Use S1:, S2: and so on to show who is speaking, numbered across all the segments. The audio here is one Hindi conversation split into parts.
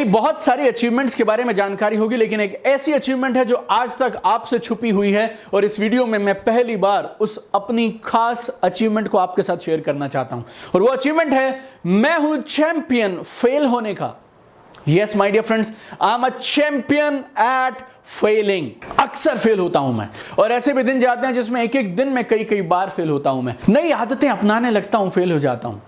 S1: मेरी बहुत सारी अचीवमेंट्स के बारे में जानकारी होगी, लेकिन एक ऐसी अचीवमेंट है जो आज तक आपसे छुपी हुई है और इस वीडियो में मैं पहली बार उस अपनी खास अचीवमेंट को आपके साथ शेयर करना चाहता हूं। और वो अचीवमेंट है, मैं हूं चैंपियन फेल होने का। Yes my dear friends, I am a champion at failing. अक्सर फेल होता हूं मैं, और ऐसे भी दिन जाते हैं जिसमें एक एक दिन में कई कई बार फेल होता हूं मैं। नई आदतें अपनाने लगता हूं, फेल हो जाता हूं।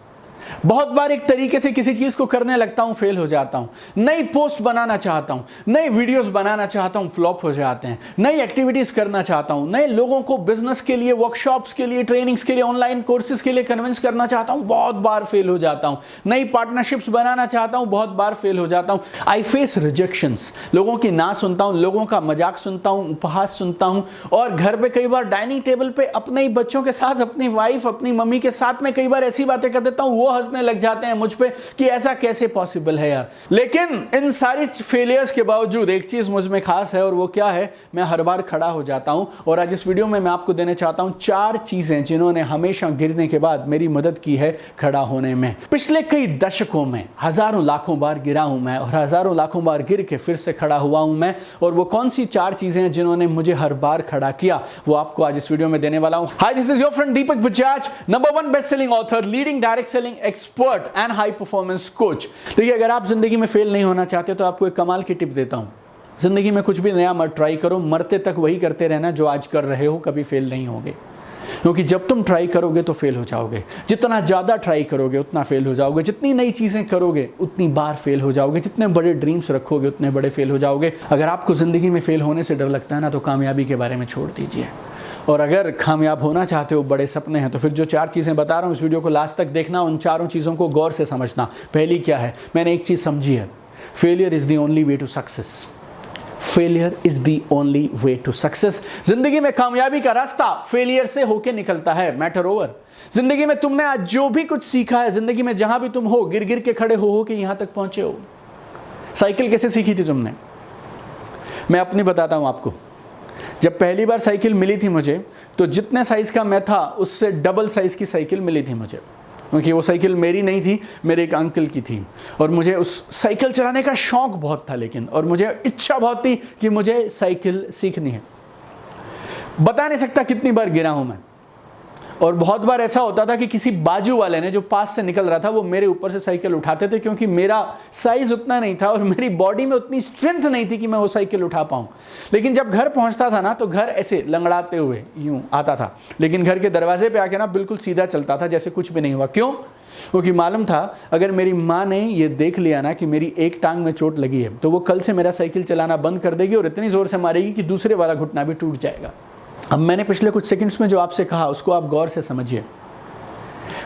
S1: बहुत बार एक तरीके से किसी चीज को करने लगता हूं, फेल हो जाता हूं। नई पोस्ट बनाना चाहता हूं, नई वीडियोस बनाना चाहता हूं, फ्लॉप हो जाते हैं। नई एक्टिविटीज करना चाहता हूं, नए लोगों को बिजनेस के लिए, वर्कशॉप्स के लिए, ट्रेनिंग्स के लिए, ऑनलाइन कोर्सेज के लिए कन्विंस करना चाहता हूं, बहुत बार फेल हो जाता हूं। नई पार्टनरशिप्स बनाना चाहता हूं, बहुत बार फेल हो जाता हूं। आई फेस रिजेक्शंस, लोगों की ना सुनता हूं, लोगों का मजाक सुनता हूं, उपहास सुनता हूं, और घर पे कई बार डाइनिंग टेबल पे अपने ही बच्चों के साथ, अपनी वाइफ, अपनी मम्मी के साथ में कई बार ऐसी बातें कर देता हूं, वो हंसने लग जाते हैं मुझ पे कि ऐसा कैसे पॉसिबल है यार। लेकिन इन सारी फेलियर्स के बावजूद एक चीज मुझ में खास है, और वो क्या है, मैं हर बार खड़ा हो जाता हूं। और आज इस वीडियो में मैं आपको देने चाहता हूं 4 चीजें जिन्होंने हमेशा गिरने के बाद मेरी मदद की है खड़ा होने में। पिछले कई दशकों में हजारों लाखों बार गिरा हूं मैं, और हजारों लाखों बार गिर के फिर से खड़ा हुआ हूं मैं। और वो कौन सी 4 चीजें हैं जिन्होंने मुझे हर बार खड़ा किया, वो आपको आज इस वीडियो में देने वाला हूं। Hi, this is your friend Deepak Bajaj, number 1 best selling author, leading direct selling expert and high performance coach. देखिए, अगर आप जिंदगी में फेल नहीं होना चाहते तो आपको एक कमाल की टिप देता हूं। जिंदगी में कुछ भी नया मत ट्राई करो, मरते तक वही करते रहना जो आज कर रहे हो, कभी फेल नहीं होगे। क्योंकि जब तुम ट्राई करोगे तो फेल हो जाओगे। जितना ज्यादा ट्राई करोगे उतना फेल हो जाओगे। जितनी नई चीजें करोगे उतनी बार फेल हो जाओगे। जितने बड़े ड्रीम्स रखोगे उतने बड़े फेल हो जाओगे। अगर आपको जिंदगी में फेल होने से डर लगता है ना, तो कामयाबी के बारे में छोड़ दीजिए। और अगर कामयाब होना चाहते हो, बड़े सपने हैं, तो फिर जो 4 चीज़ें बता रहा हूँ, इस वीडियो को लास्ट तक देखना, उन चारों चीज़ों को गौर से समझना। पहली क्या है, मैंने एक चीज़ समझी है, failure is the only way to success. Failure is the only way to success. जिंदगी में कामयाबी का रास्ता फेलियर से होके निकलता है। Matter over. जिंदगी में तुमने आज जो भी कुछ सीखा है, जिंदगी में जहां भी तुम हो, गिर गिर के खड़े हो के यहां तक पहुंचे हो। साइकिल कैसे सीखी थी तुमने? मैं अपनी बताता हूं आपको। जब पहली बार साइकिल मिली थी मुझे, तो जितने साइज का मैं था उससे डबल साइज की साइकिल मिली थी मुझे। क्योंकि वो साइकिल मेरी नहीं थी, मेरे एक अंकल की थी। और मुझे उस साइकिल चलाने का शौक बहुत था, लेकिन और मुझे इच्छा बहुत थी कि मुझे साइकिल सीखनी है। बता नहीं सकता कितनी बार गिरा हूं मैं। और बहुत बार ऐसा होता था कि किसी बाजू वाले ने जो पास से निकल रहा था, वो मेरे ऊपर से साइकिल उठाते थे, क्योंकि मेरा साइज उतना नहीं था और मेरी बॉडी में उतनी स्ट्रेंथ नहीं थी कि मैं वो साइकिल उठा पाऊं। लेकिन जब घर पहुंचता था ना, तो घर ऐसे लंगड़ाते हुए यूं आता था, लेकिन घर के दरवाजे पे आके ना बिल्कुल सीधा चलता था, जैसे कुछ भी नहीं हुआ। क्यों? क्योंकि मालूम था अगर मेरी माँ ने ये देख लिया ना कि मेरी एक टांग में चोट लगी है, तो वो कल से मेरा साइकिल चलाना बंद कर देगी और इतनी जोर से मारेगी कि दूसरे वाला घुटना भी टूट जाएगा। अब मैंने पिछले कुछ सेकंड्स में जो आपसे कहा, उसको आप गौर से समझिए।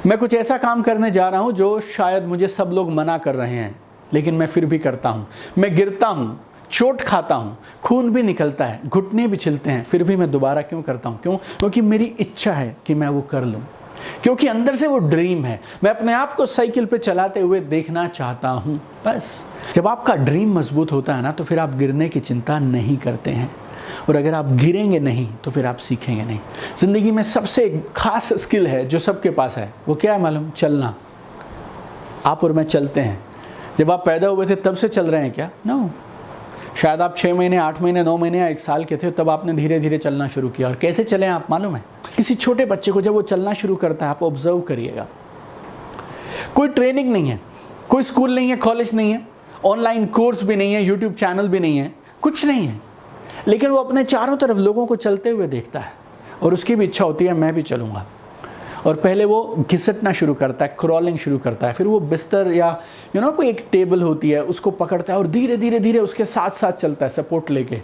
S1: मैं कुछ ऐसा काम करने जा रहा हूं जो शायद मुझे सब लोग मना कर रहे हैं, लेकिन मैं फिर भी करता हूं। मैं गिरता हूं, चोट खाता हूं, खून भी निकलता है, घुटने भी छिलते हैं, फिर भी मैं दोबारा क्यों करता हूं? क्यों? क्योंकि मेरी इच्छा है कि मैं वो कर लूं। क्योंकि अंदर से वो ड्रीम है। मैं अपने आप को साइकिल पे चलाते हुए देखना चाहता हूं। बस जब आपका ड्रीम मजबूत होता है ना, तो फिर आप गिरने की चिंता नहीं करते हैं। और अगर आप गिरेंगे नहीं तो फिर आप सीखेंगे नहीं। जिंदगी में सबसे खास स्किल है जो सबके पास है, वो क्या है मालूम? चलना। आप और मैं चलते हैं। जब आप पैदा हुए थे तब से चल रहे हैं क्या? नो। शायद आप 6 महीने, 8 महीने, 9 महीने या 1 साल के थे, तब आपने धीरे धीरे चलना शुरू किया। और कैसे चले आप मालूम है? किसी छोटे बच्चे को जब वो चलना शुरू करता है, आप ऑब्जर्व करिएगा। कोई ट्रेनिंग नहीं है, कोई स्कूल नहीं है, कॉलेज नहीं है, ऑनलाइन कोर्स भी नहीं है, यूट्यूब चैनल भी नहीं है, कुछ नहीं है, लेकिन वो अपने चारों तरफ लोगों को चलते हुए देखता है और उसकी भी इच्छा होती है मैं भी चलूँगा। और पहले वो घिसटना शुरू करता है, क्रॉलिंग शुरू करता है, फिर वो बिस्तर या कोई एक टेबल होती है उसको पकड़ता है और धीरे धीरे धीरे उसके साथ साथ चलता है, सपोर्ट लेके।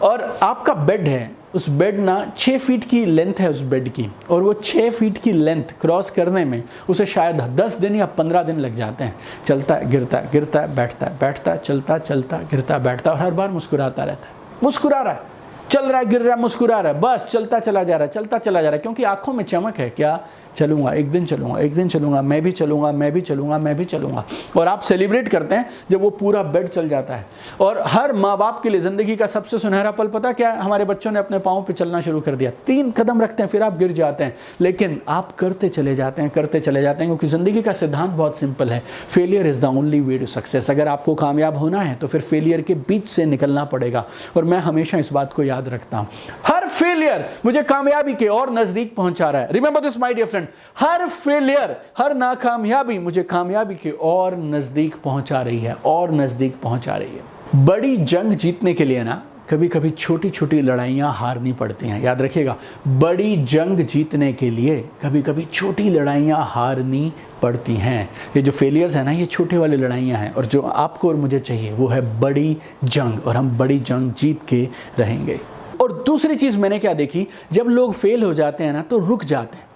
S1: और आपका बेड है, उस बेड ना 6 फीट की लेंथ है उस बेड की, और वो 6 फीट की लेंथ क्रॉस करने में उसे शायद 10 दिन या 15 दिन लग जाते हैं। चलता है, गिरता है, गिरता है, बैठता है, बैठता है, चलता चलता, गिरता बैठता, और हर बार मुस्कुराता रहता है। मुस्कुरा रहा है, चल रहा है, गिर रहा है, मुस्कुरा रहा है, बस चलता चला जा रहा है, चलता चला जा रहा है। क्योंकि आंखों में चमक है। क्या? चलूंगा, एक दिन चलूंगा, एक दिन चलूंगा, मैं भी चलूंगा, मैं भी चलूंगा, मैं भी चलूंगा। और आप सेलिब्रेट करते हैं जब वो पूरा बेड चल जाता है। और हर माँ बाप के लिए ज़िंदगी का सबसे सुनहरा पल पता क्या है? हमारे बच्चों ने अपने पाँव पे चलना शुरू कर दिया, 3 कदम रखते हैं फिर आप गिर जाते हैं, लेकिन आप करते चले जाते हैं, करते चले जाते हैं, क्योंकि ज़िंदगी का सिद्धांत बहुत सिंपल है, failure is the only way to success. अगर आपको कामयाब होना है तो फिर फेलियर के बीच से निकलना पड़ेगा। और मैं हमेशा इस बात को याद रखता हूँ, हर फेलियर मुझे कामयाबी के और नजदीक पहुंचा रहा है। Remember this my dear friend, हर फेलियर, हर नाकामयाबी मुझे कामयाबी के और नजदीक पहुंचा रही है, और नजदीक पहुंचा रही है। बड़ी जंग जीतने के लिए ना कभी कभी छोटी छोटी लड़ाइयाँ हारनी पड़ती हैं। याद रखिएगा, बड़ी जंग जीतने के लिए कभी कभी छोटी लड़ाइयाँ हारनी पड़ती हैं। ये जो फेलियर्स हैं ना, ये छोटे वाली लड़ाइयाँ हैं, और जो आपको और मुझे चाहिए वो है बड़ी जंग, और हम बड़ी जंग जीत के रहेंगे। और दूसरी चीज़ मैंने क्या देखी, जब लोग फेल हो जाते हैं ना तो रुक जाते हैं,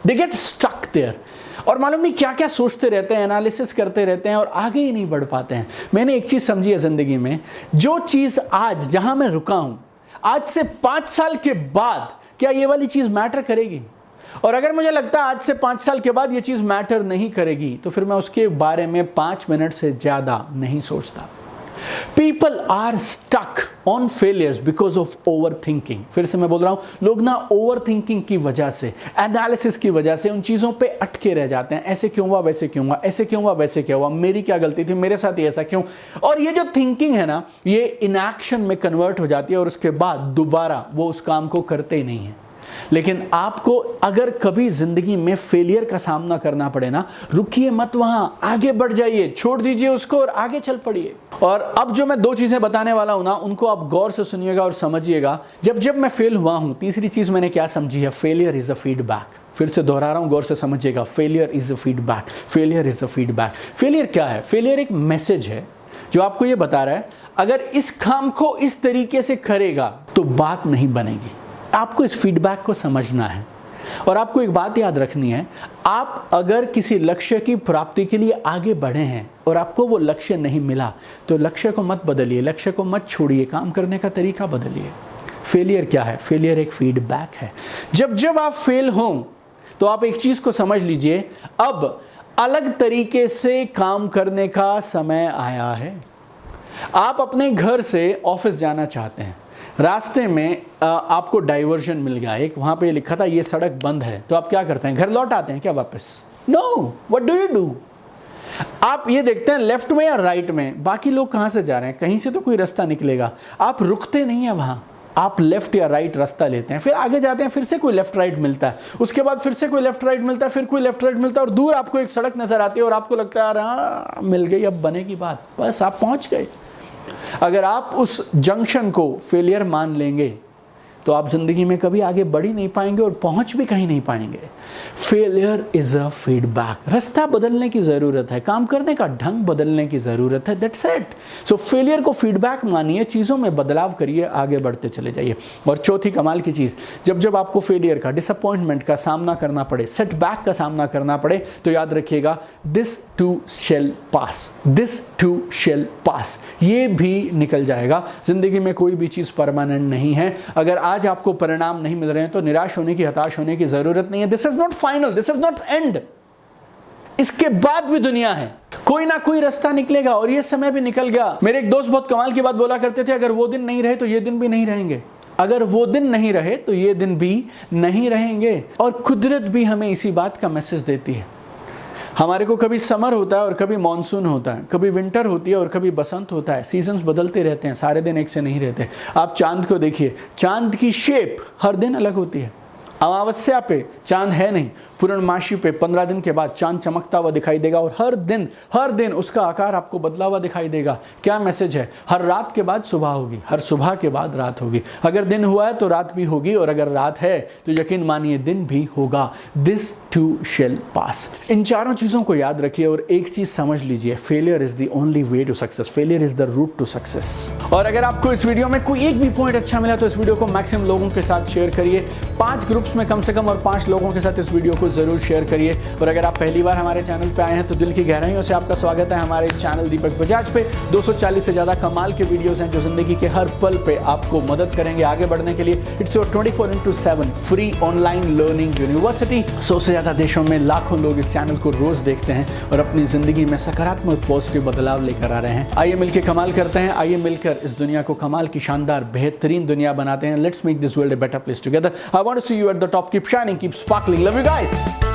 S1: दे गेट स्टक देयर, और मालूम नहीं क्या क्या सोचते रहते हैं, एनालिसिस करते रहते हैं और आगे ही नहीं बढ़ पाते हैं। मैंने एक चीज़ समझी है ज़िंदगी में, जो चीज़ आज जहां मैं रुका हूं, आज से 5 साल के बाद क्या ये वाली चीज़ मैटर करेगी? और अगर मुझे लगता है आज से 5 साल के बाद ये चीज़ मैटर नहीं करेगी, तो फिर मैं उसके बारे में 5 मिनट से ज़्यादा नहीं सोचता। People are stuck on failures because of overthinking। फिर से मैं बोल रहा हूं, लोग ना ओवरथिंकिंग की वजह से, एनालिसिस की वजह से उन चीज़ों पे अटके रह जाते हैं। ऐसे क्यों हुआ, वैसे क्यों हुआ, ऐसे क्यों हुआ, वैसे क्या हुआ, मेरी क्या गलती थी, मेरे साथ ही ऐसा क्यों। और ये जो थिंकिंग है ना, ये इनएक्शन में कन्वर्ट हो जाती है, और उसके बाद दोबारा वो उस काम को करते ही नहीं है। लेकिन आपको अगर कभी जिंदगी में फेलियर का सामना करना पड़े ना, रुकिए मत, वहां आगे बढ़ जाइए, छोड़ दीजिए उसको और आगे चल पड़िए। और अब जो मैं 2 चीजें बताने वाला हूं ना, उनको आप गौर से सुनिएगा और समझिएगा। जब मैं फेल हुआ हूं, तीसरी चीज मैंने क्या समझी है, फेलियर इज अ फीडबैक। फिर से दोहरा रहा हूं, गौर से समझिएगा, failure is a feedback, failure is a feedback. Failure क्या है? फेलियर एक मैसेज है जो आपको ये बता रहा है, अगर इस काम को इस तरीके से करेगा तो बात नहीं बनेगी। आपको इस फीडबैक को समझना है। और आपको एक बात याद रखनी है, आप अगर किसी लक्ष्य की प्राप्ति के लिए आगे बढ़े हैं और आपको वो लक्ष्य नहीं मिला, तो लक्ष्य को मत बदलिए, लक्ष्य को मत छोड़िए, काम करने का तरीका बदलिए। फेलियर क्या है? फेलियर एक फीडबैक है। जब आप फेल हों तो आप एक चीज को समझ लीजिए, अब अलग तरीके से काम करने का समय आया है। आप अपने घर से ऑफिस जाना चाहते हैं, रास्ते में आपको डाइवर्जन मिल गया, एक वहाँ पे लिखा था ये सड़क बंद है, तो आप क्या करते हैं? घर लौट आते हैं क्या वापस? No, what do you do? आप ये देखते हैं लेफ्ट में या राइट में, बाकी लोग कहाँ से जा रहे हैं, कहीं से तो कोई रास्ता निकलेगा। आप रुकते नहीं है वहाँ, आप लेफ्ट या राइट रास्ता लेते हैं, फिर आगे जाते हैं, फिर से कोई लेफ्ट राइट मिलता है, उसके बाद फिर से कोई लेफ्ट राइट मिलता है, फिर कोई लेफ्ट राइट मिलता है, और दूर आपको एक सड़क नजर आती है और आपको लगता है यार हाँ मिल गई, अब बनेगी बात, बस आप पहुँच गए। अगर आप उस जंक्शन को फेलियर मान लेंगे तो आप जिंदगी में कभी आगे बढ़ ही नहीं पाएंगे और पहुंच भी कहीं नहीं पाएंगे। Failure is a feedback. रास्ता बदलने की जरूरत है, काम करने का ढंग बदलने की जरूरत है, दैट्स इट। सो फेलियर को फीडबैक मानिए, चीजों में बदलाव करिए, आगे बढ़ते चले जाइए। और चौथी कमाल की चीज, जब आपको फेलियर का, डिसअपॉइंटमेंट का सामना करना पड़े, सेटबैक का सामना करना पड़े, तो याद रखिएगा, this too shall pass, this too shall pass. ये भी निकल जाएगा। जिंदगी में कोई भी चीज परमानेंट नहीं है। अगर आज आपको परिणाम नहीं मिल रहे हैं तो निराश होने की, हताश होने की जरूरत नहीं है। This is not final, this is not and. इसके बाद भी दुनिया है, कोई ना कोई रास्ता निकलेगा। और ये समय भी निकल गया। मेरे एक दोस्त बहुत कमाल की बात बोला करते थे, अगर वो दिन नहीं रहे तो ये दिन भी नहीं रहेंगे, अगर वो दिन नहीं रहे तो ये दिन भी नहीं रहेंगे। और कुदरत भी हमें इसी बात का मैसेज देती है। हमारे को कभी समर होता है और कभी मानसून होता है, कभी विंटर होती है और कभी बसंत होता है। सीजन्स बदलते रहते हैं, सारे दिन एक से नहीं रहते। आप चांद को देखिए, चांद की शेप हर दिन अलग होती है। अमावस्या पे चांद है नहीं, पूर्णमासी पे 15 दिन के बाद चांद चमकता हुआ दिखाई देगा और हर दिन उसका आकार आपको बदला हुआ दिखाई देगा। क्या मैसेज है? हर रात के बाद सुबह होगी, हर सुबह के बाद रात होगी। अगर दिन हुआ है तो रात भी होगी, और अगर रात है तो यकीन मानिए दिन भी होगा। दिस टू शेल पास। इन चारों चीज़ों को याद रखिए और एक चीज़ समझ लीजिए, failure is the only way to success, failure is the root to success. और अगर आपको इस वीडियो में कोई एक भी पॉइंट अच्छा मिला तो इस वीडियो को मैक्सिमम लोगों के साथ शेयर करिए। 5 ग्रुप्स में कम से कम और 5 लोगों के साथ इस वीडियो को ज़रूर शेयर करिए। और अगर आप पहली बार हमारे चैनल पे आए हैं तो दिल की गहराइयों से आपका स्वागत है हमारे चैनल दीपक बजाज पे। 240 से ज़्यादा कमाल के वीडियोस हैं जो ज़िंदगी के हर पल पे आपको मदद करेंगे आगे बढ़ने के लिए। It's your 24/7 free online learning university. 100 से ज़्यादा देशों में लाखों लोग इस चैनल को रोज़ देखते हैं और अपनी ज़िंदगी में सकारात्मक पॉजिटिव बदलाव लेकर आ रहे हैं। आइए मिलकर कमाल करते हैं, आइए मिलकर इस दुनिया को कमाल की शानदार बेहतरीन दुनिया बनाते हैं। Let's make this world a better place together. I want to see you at the top. Keep shining, keep sparkling. Love you guys.